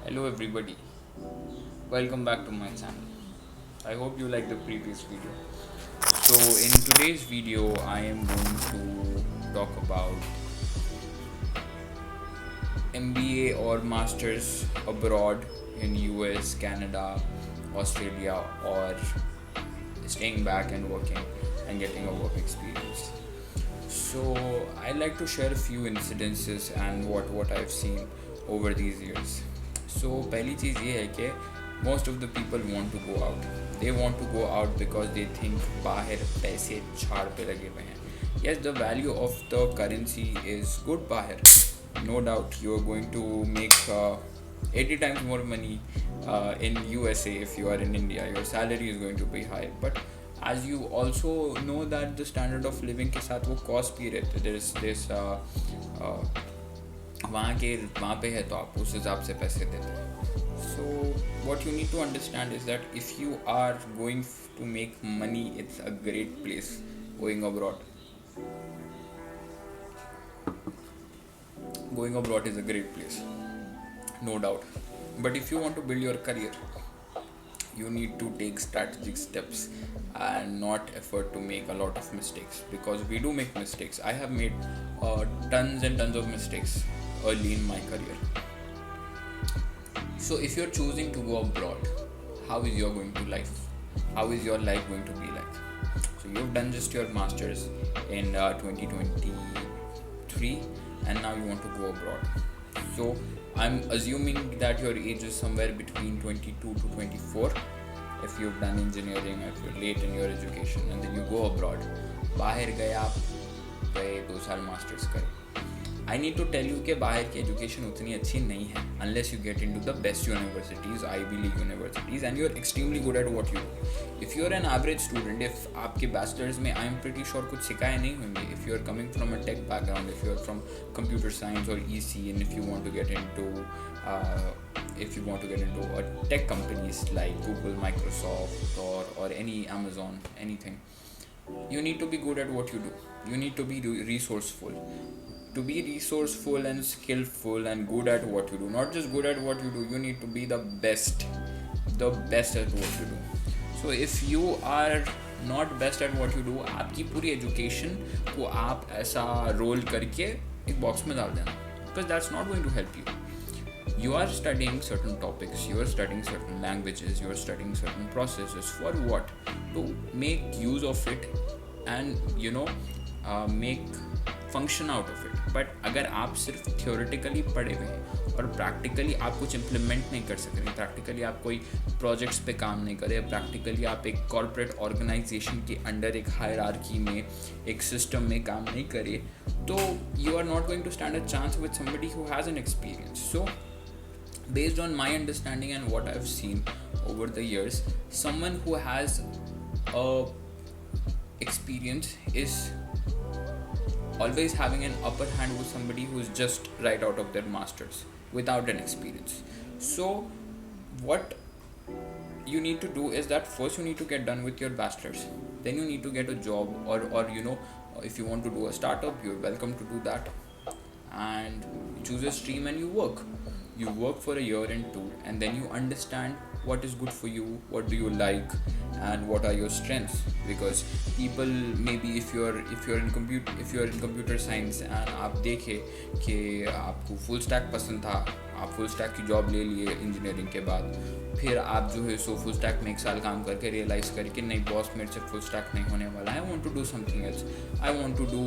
Hello everybody, welcome back to my channel. I hope you liked the previous video. So in today's video I am going to talk about MBA or Masters abroad in US, Canada, Australia, or staying back and working and getting a work experience. So I like to share a few incidences and what I've seen over these years. So पहली चीज़ ये है कि most of the people want to go out. They want to go out because they think बाहर पैसे झाड़ पे लगे हुए हैं. Yes, the value of the currency is good बाहर. No doubt you are going to make 80 times more money in USA if you are in India. Your salary is going to be high, but as you also know that the standard of living के साथ वो cost भी रहते. There is this वहाँ पे है तो आप उस हिसाब से पैसे देते हैं. So what you need to understand is that if you are going to make money, it's a great place going abroad. Going abroad is a great place, no doubt. But if you want to build your career, you need to take strategic steps and not effort to make a lot of mistakes, because we do make mistakes. I have made tons and tons of mistakes early in my career. So if you're choosing to go abroad, how is your going to life? How is your life going to be like? So you've done just your masters in 2023 and now you want to go abroad. So I'm assuming that your age is somewhere between 22 to 24 if you've done engineering, if you're late in your education, and then you go abroad. बाहर गए आप, गए 2 साल masters करे. I need to tell you कि बाहर की education उतनी अच्छी नहीं है unless you get into the best universities, Ivy League universities, and you're extremely good at what you do. If you're an average student, if आपके bachelors में I'm pretty sure कुछ सिखाए नहीं होंगे. If you're coming from a tech background, if you're from computer science or EC, and if you want to get into a tech companies like Google, Microsoft, or any Amazon, anything, you need to be good at what you do. You need to be resourceful. To be resourceful and skillful and good at what you do, not just good at what you do, you need to be the best at what you do. So if you are not best at what you do, आपकी पूरी education को आप ऐसा role करके एक box में डाल देना, because that's not going to help you. You are studying certain topics, you are studying certain languages, you are studying certain processes. For what? To make use of it and make function out of it. But अगर आप सिर्फ theoretically पढ़े हुए हैं और practically आप कुछ implement नहीं कर सक रहे, प्रैक्टिकली आप कोई प्रोजेक्ट्स पे काम नहीं कर रहे, प्रैक्टिकली आप एक कॉर्पोरेट ऑर्गेनाइजेशन के अंडर एक हायरार्की में एक सिस्टम में काम नहीं करे, तो you are not going to stand a chance with somebody who has an experience. So based on my understanding and what I've seen over the years, someone who has a experience is always having an upper hand with somebody who is just right out of their masters without an experience. So what you need to do is that first you need to get done with your bachelors, then you need to get a job, or if you want to do a startup, you're welcome to do that, and you choose a stream and you work for a year and two, and then you understand what is good for you, what do you like, and what are your strengths. Because people, maybe if you're in computer science and आप देखे कि आपको full stack पसंद था, आप full stack की job ले लिए इंजीनियरिंग के बाद, फिर आप जो है सो full stack में 1 साल काम करके रियलाइज़ करके नहीं बॉस मेरे से full stack नहीं होने वाला है, I want to do something else, I want to do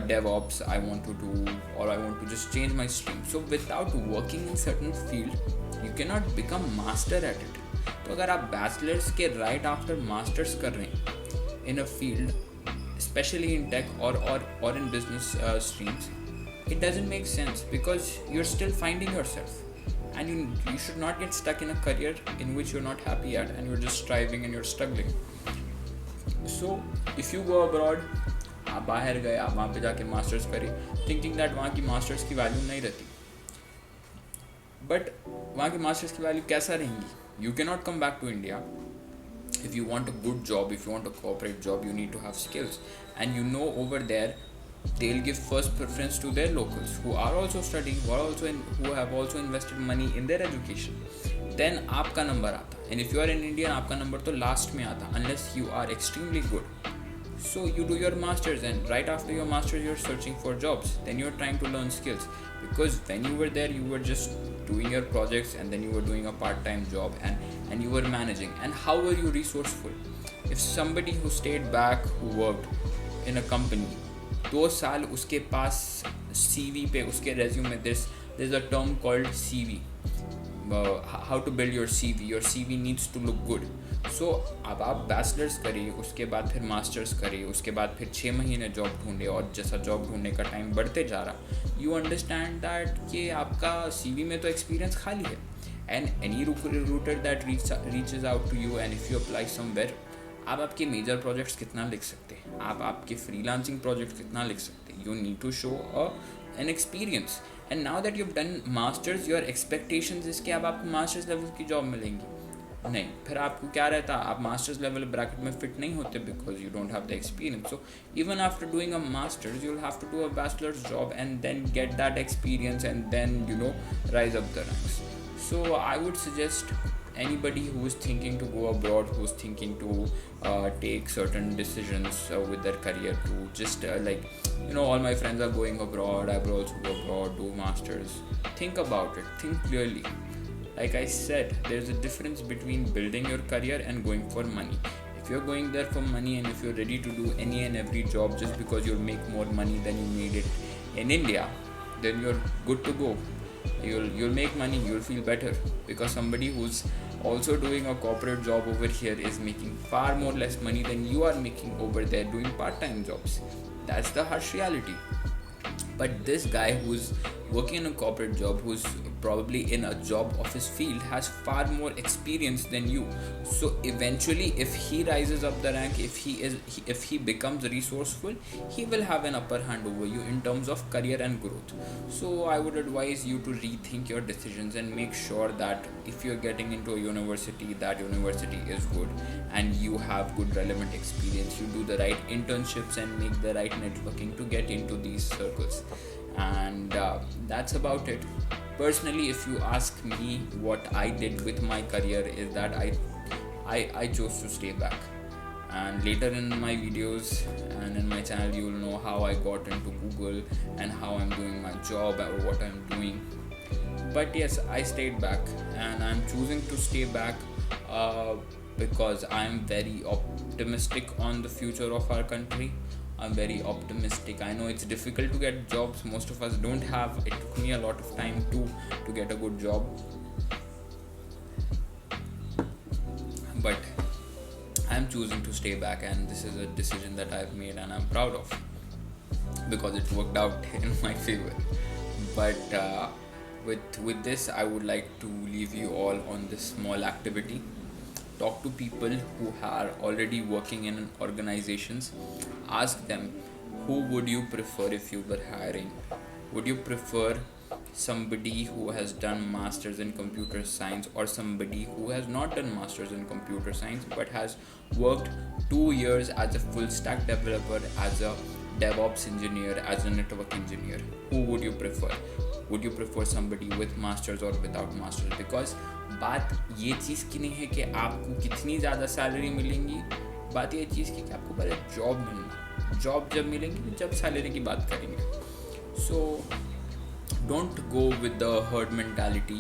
DevOps, I want to just change my stream. So without working in certain field, you cannot become master at it. तो अगर आप bachelors के right after masters कर रहे हैं in a field, specially in tech और in business streams, it doesn't make sense, because you're still finding yourself, and you should not get stuck in a career in which you're not happy at, and you're just striving and you're struggling. So if you go abroad, आप बाहर गए, आप वहाँ पे जाके masters करें thinking that वहाँ की मास्टर्स की वैल्यू नहीं रहती, बट वहाँ की मास्टर्स की वैल्यू कैसा रहेंगी? You cannot come back to India. If you want a good job, if you want a corporate job, you need to have skills, and over there they'll give first preference to their locals who are also studying, who have also invested money in their education. Then आपका number आता, and if you are an Indian आपका number तो last में आता unless you are extremely good. So you do your masters, and right after your masters you're searching for jobs, then you're trying to learn skills, because when you were there you were just doing your projects, and then you were doing a part-time job, and you were managing. And how were you resourceful? If somebody who stayed back, who worked in a company 2 साल, उसके पास CV पे, उसके resume में there's a term called CV, how to build your CV needs to look good. So अब आप bachelors करिए, उसके बाद फिर मास्टर्स करिए, उसके बाद फिर 6 महीने जॉब ढूंढे, और जैसा जॉब ढूंढने का टाइम बढ़ते जा रहा, यू अंडरस्टैंड दैट कि आपका CV में तो एक्सपीरियंस खाली है. And any recruiter that reaches out to you, and if you apply somewhere, आप आपके मेजर प्रोजेक्ट्स कितना लिख सकते हैं, आप आपके फ्रीलांसिंग प्रोजेक्ट्स कितना लिख सकते हैं. You need to show an experience. And now that you have done masters, your expectations is कि अब आपको मास्टर्स लेवल की जॉब मिलेंगी. नहीं, फिर आपको क्या रहता, आप मास्टर्स लेवल ब्रैकेट में फिट नहीं होते because you don't have the experience. So even after doing a masters you will have to do a bachelors job and then get that experience and then rise up the ranks. So I would suggest anybody who is thinking to go abroad, who is thinking to take certain decisions with their career, to just all my friends are going abroad, I will also go abroad, do masters. Think about it, think clearly. Like I said, there's a difference between building your career and going for money. If you're going there for money, and if you're ready to do any and every job just because you'll make more money than you made it in India, then you're good to go. You'll make money, you'll feel better, because somebody who's also doing a corporate job over here is making far more less money than you are making over there doing part-time jobs. That's the harsh reality. But this guy who's working in a corporate job, who's probably in a job of his field, has far more experience than you. So eventually, if he rises up the rank, if he becomes resourceful, he will have an upper hand over you in terms of career and growth. So I would advise you to rethink your decisions and make sure that if you're getting into a university, that university is good and you have good relevant experience. You do the right internships and make the right networking to get into these circles. And that's about it. Personally, if you ask me, what I did with my career is that I chose to stay back. And later in my videos and in my channel, you will know how I got into Google and how I'm doing my job or what I'm doing. But yes, I stayed back, and I'm choosing to stay back because I'm very optimistic on the future of our country. I'm very optimistic. I know it's difficult to get jobs. Most of us don't have. It took me a lot of time to get a good job. But I'm choosing to stay back, and this is a decision that I've made and I'm proud of, because it worked out in my favor. But with this, I would like to leave you all on this small activity. Talk to people who are already working in organizations. Ask them, who would you prefer if you were hiring? Would you prefer somebody who has done masters in computer science, or somebody who has not done masters in computer science but has worked 2 years as a full stack developer, as a DevOps engineer, as a network engineer? Who would you prefer? Would you prefer somebody with masters or without masters? Because बात ये चीज़ की नहीं है कि आपको कितनी ज़्यादा salary मिलेंगी, बात ये चीज़ की कि आपको पहले जॉब मिलना. जॉब जब मिलेंगी जब सैलरी की बात करेंगे. So don't go with the herd mentality.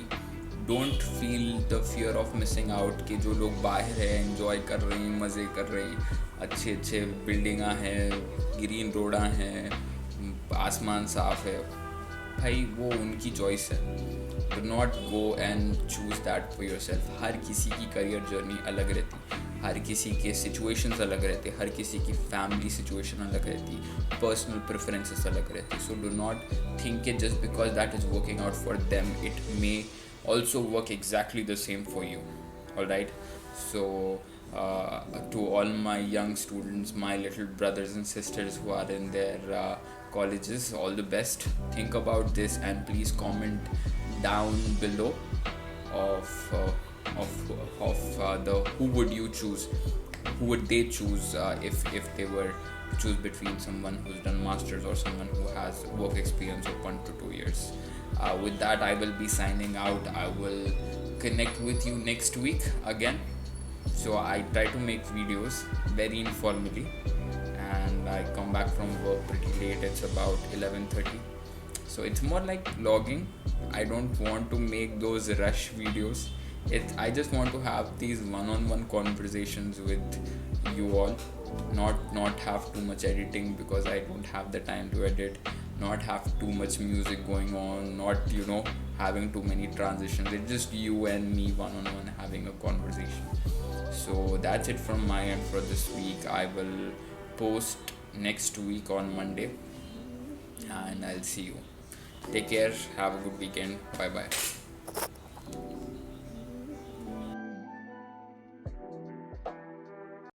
Don't feel the fear of missing out कि जो लोग बाहर हैं, एंजॉय कर रहे हैं, मज़े कर रहे हैं, अच्छे अच्छे बिल्डिंगा हैं, ग्रीन रोडा हैं, आसमान साफ है. भाई वो उनकी चॉइस है. Do not go and choose that for yourself. हर किसी की करियर जर्नी अलग रहती, हर किसी के सिचुएशंस अलग रहते, हर किसी की फैमिली सिचुएशन अलग रहती, पर्सनल प्रेफरेंसेस अलग रहती. So do not think it just because that is working out for them, it may also work exactly the same for you. Alright, so to all my young students, my little brothers and sisters who are in their colleges, all the best. Think about this and please comment down below of the who would you choose, who would they choose if they were choose between someone who's done masters or someone who has work experience of 1 to 2 years. With that, I will be signing out. I will connect with you next week again. So I try to make videos very informally, and I come back from work pretty late. It's about 11:30, so it's more like vlogging. I don't want to make those rush videos. I just want to have these one-on-one conversations with you all, not have too much editing because I don't have the time to edit, not have too much music going on, not having too many transitions. It's just you and me one-on-one having a conversation. So that's it from my end for this week. I will post next week on Monday, and I'll see you. Take care, have a good weekend. Bye bye.